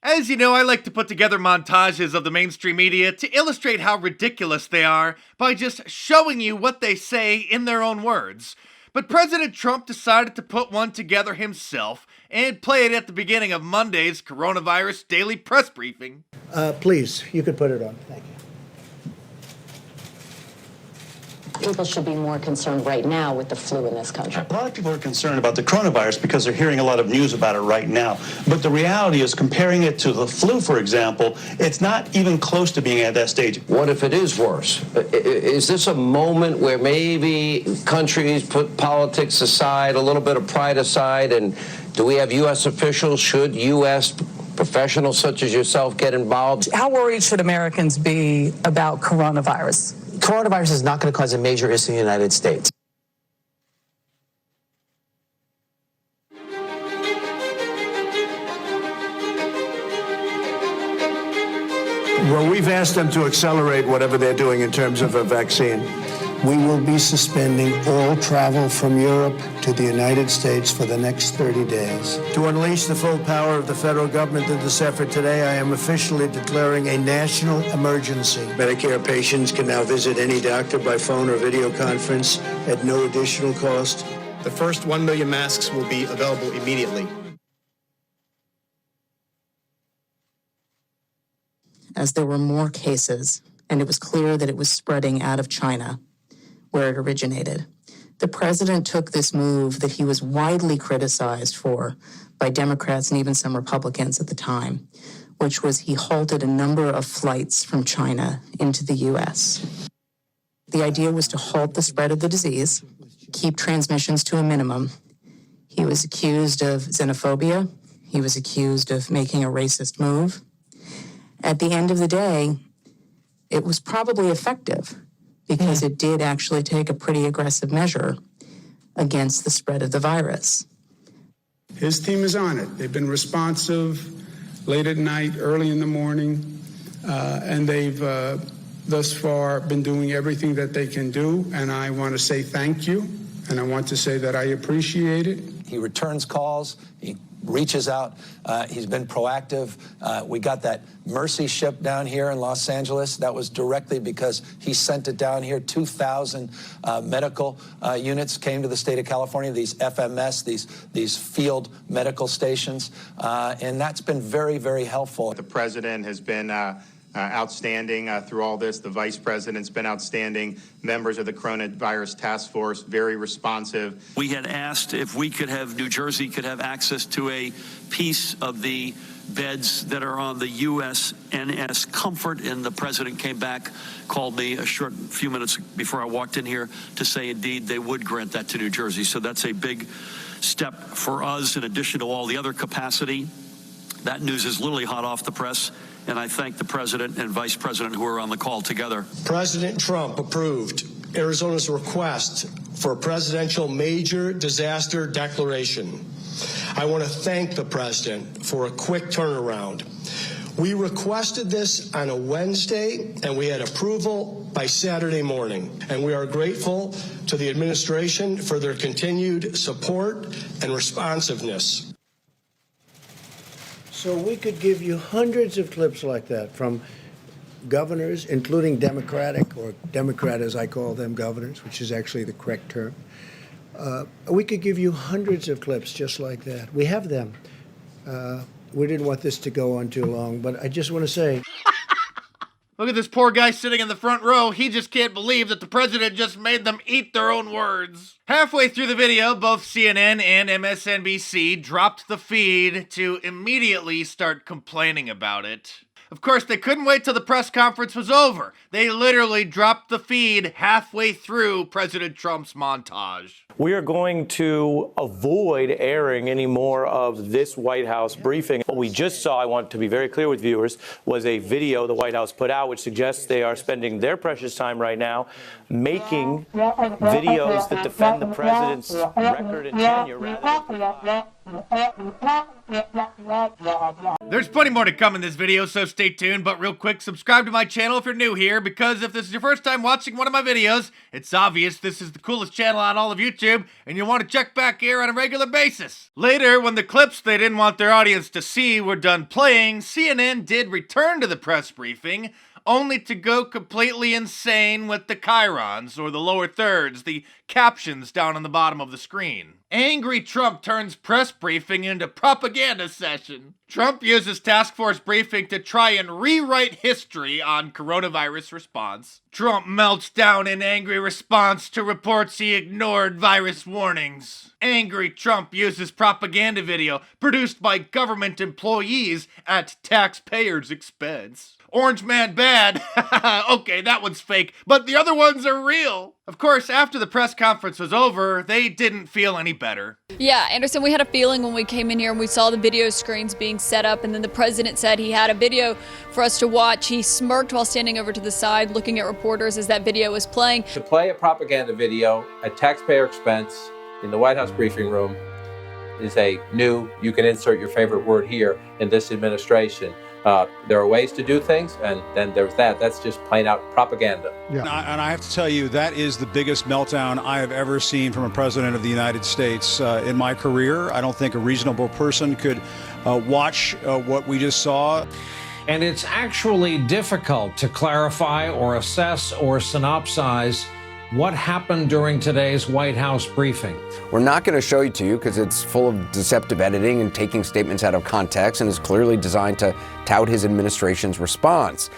As you know, I like to put together montages of the mainstream media to illustrate how ridiculous they are by just showing you what they say in their own words. But President Trump decided to put one together himself and play it at the beginning of Monday's coronavirus daily press briefing. Please, you could put it on. Thank you. People should be more concerned right now with the flu in this country. A lot of people are concerned about the coronavirus because they're hearing a lot of news about it right now. But the reality is, comparing it to the flu, for example, it's not even close to being at that stage. What if it is worse? Is this a moment where maybe countries put politics aside, a little bit of pride aside, and do we have U.S. officials, should U.S. professionals such as yourself get involved? How worried should Americans be about coronavirus? Coronavirus is not going to cause a major issue in the United States. Well, we've asked them to accelerate whatever they're doing in terms of a vaccine. We will be suspending all travel from Europe to the United States for the next 30 days. To unleash the full power of the federal government in this effort today, I am officially declaring a national emergency. Medicare patients can now visit any doctor by phone or video conference at no additional cost. The first 1 million masks will be available immediately. As there were more cases, and it was clear that it was spreading out of China, where it originated, the president took this move that he was widely criticized for by Democrats and even some Republicans at the time, which was he halted a number of flights from China into the U.S. The idea was to halt the spread of the disease, keep transmissions to a minimum. He was accused of xenophobia. He was accused of making a racist move. At the end of the day, it was probably effective because it did actually take a pretty aggressive measure against the spread of the virus. His team is on it. They've been responsive late at night, early in the morning, and they've thus far been doing everything that they can do, and I want to say thank you, and I want to say that I appreciate it. He returns calls. He reaches out. He's been proactive. We got that Mercy ship down here in Los Angeles. That was directly because he sent it down here. 2,000 medical units came to the state of California, these FMS, these field medical stations, and that's been very, very helpful. The president has been outstanding through all this. The vice president's been outstanding. Members of the coronavirus task force, very responsive. We had asked if we could have, New Jersey could have access to a piece of the beds that are on the USNS Comfort, and the president came back, called me a short few minutes before I walked in here to say indeed they would grant that to New Jersey. So that's a big step for us in addition to all the other capacity. That news is literally hot off the press, and I thank the president and vice president who are on the call together. President Trump approved Arizona's request for a presidential major disaster declaration. I want to thank the president for a quick turnaround. We requested this on a Wednesday, and we had approval by Saturday morning. And we are grateful to the administration for their continued support and responsiveness. So we could give you hundreds of clips like that from governors, including Democratic, or Democrat as I call them, governors, which is actually the correct term. We could give you hundreds of clips just like that. We have them. We didn't want this to go on too long, but I just want to say... Look at this poor guy sitting in the front row. He just can't believe that the president just made them eat their own words. Halfway through the video, both CNN and MSNBC dropped the feed to immediately start complaining about it. Of course, they couldn't wait till the press conference was over. They literally dropped the feed halfway through President Trump's montage. We are going to avoid airing any more of this White House briefing. What we just saw, I want to be very clear with viewers, was a video the White House put out which suggests they are spending their precious time right now making videos that defend the president's record and tenure rather than There's plenty more to come in this video, so stay tuned, but real quick, subscribe to my channel if you're new here, because if this is your first time watching one of my videos, it's obvious this is the coolest channel on all of YouTube, and you'll want to check back here on a regular basis. Later, when the clips they didn't want their audience to see were done playing, CNN did return to the press briefing, only to go completely insane with the chyrons, or the lower thirds, the captions down on the bottom of the screen. Angry Trump turns press briefing into propaganda session. Trump uses task force briefing to try and rewrite history on coronavirus response. Trump melts down in angry response to reports he ignored virus warnings. Angry Trump uses propaganda video produced by government employees at taxpayers' expense. Orange Man bad. Okay, that one's fake, but the other ones are real. Of course, after the press conference was over, they didn't feel any better. Yeah, Anderson, we had a feeling when we came in here and we saw the video screens being set up, and then the president said he had a video for us to watch. He smirked while standing over to the side looking at reporters as that video was playing. To play a propaganda video at taxpayer expense in the White House briefing room is a new, you can insert your favorite word here, in this administration. There are ways to do things, and then there's that. That's just plain out propaganda. Yeah. And I have to tell you, that is the biggest meltdown I have ever seen from a president of the United States in my career. I don't think a reasonable person could watch what we just saw. And it's actually difficult to clarify or assess or synopsize what happened during today's White House briefing. We're not going to show it to you because it's full of deceptive editing and taking statements out of context, and is clearly designed to tout his administration's response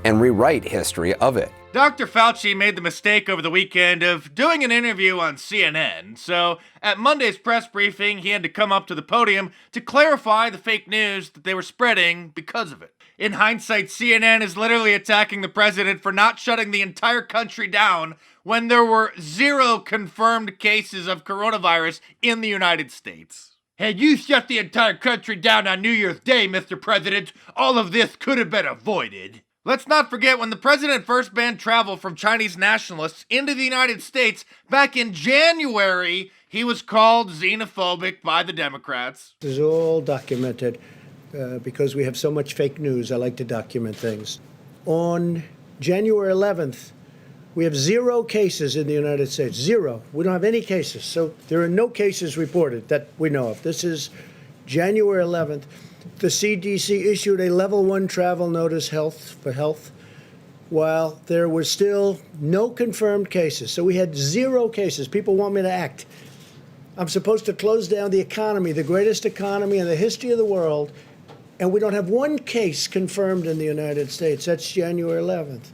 and rewrite history of it. Dr. Fauci made the mistake over the weekend of doing an interview on CNN, so at Monday's press briefing, he had to come up to the podium to clarify the fake news that they were spreading because of it. In hindsight, CNN is literally attacking the president for not shutting the entire country down when there were 0 confirmed cases of coronavirus in the United States. Had you shut the entire country down on New Year's Day, Mr. President, all of this could have been avoided. Let's not forget when the president first banned travel from Chinese nationalists into the United States back in January, he was called xenophobic by the Democrats. This is all documented because we have so much fake news. I like to document things. On January 11th, we have 0 cases in the United States. 0. We don't have any cases. So there are no cases reported that we know of. This is January 11th. The CDC issued a level 1 travel notice for health, while there were still no confirmed cases. So we had 0 cases. People want me to act. I'm supposed to close down the economy, the greatest economy in the history of the world, and we don't have 1 case confirmed in the United States. That's January 11th.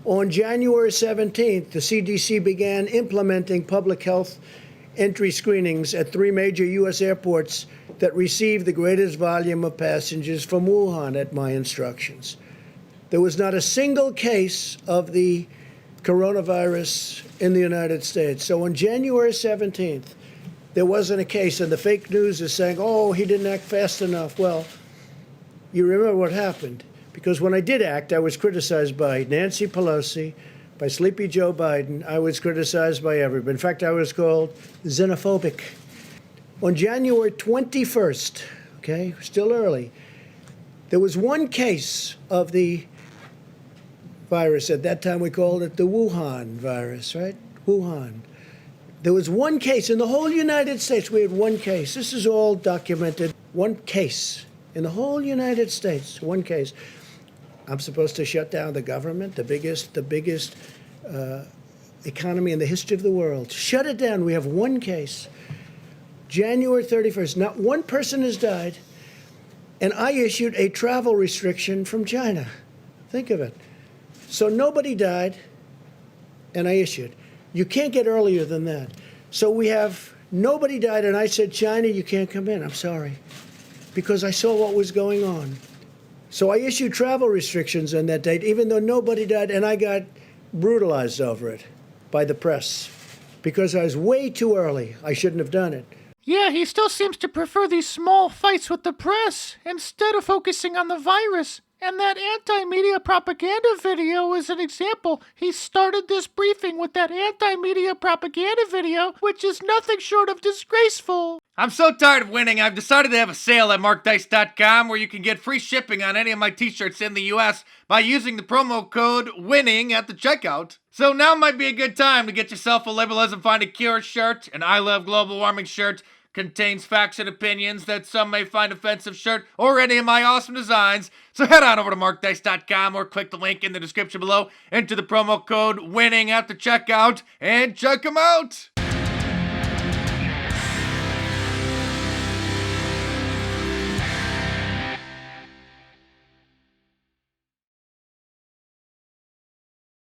On January 17th, the CDC began implementing public health entry screenings at 3 major U.S. airports that received the greatest volume of passengers from Wuhan at my instructions. There was not a single case of the coronavirus in the United States. So on January 17th, there wasn't a case, and the fake news is saying, oh, he didn't act fast enough. Well, you remember what happened. Because when I did act, I was criticized by Nancy Pelosi, by Sleepy Joe Biden. I was criticized by everybody. In fact, I was called xenophobic. On January 21st, okay, still early, there was 1 case of the virus. At that time, we called it the Wuhan virus, right? Wuhan. There was 1 case in the whole United States. We had 1 case. This is all documented. 1 case in the whole United States. 1 case. I'm supposed to shut down the government, the biggest economy in the history of the world. Shut it down. We have 1 case. January 31st, not 1 person has died, and I issued a travel restriction from China. Think of it. So nobody died, and I issued. You can't get earlier than that. So we have nobody died, and I said, China, you can't come in. I'm sorry, because I saw what was going on. So I issued travel restrictions on that date, even though nobody died, and I got brutalized over it by the press because I was way too early. I shouldn't have done it. Yeah, he still seems to prefer these small fights with the press instead of focusing on the virus And that anti-media propaganda video is an example. He started this briefing with that anti-media propaganda video, which is nothing short of disgraceful. I'm so tired of winning, I've decided to have a sale at markdice.com where you can get free shipping on any of my t-shirts in the US by using the promo code WINNING at the checkout. So now might be a good time to get yourself a Liberalism Find a Cure shirt, an I Love Global Warming shirt, contains facts and opinions that some may find offensive shirt, or any of my awesome designs. So head on over to markdice.com or click the link in the description below, enter the promo code WINNING at the checkout, and check them out!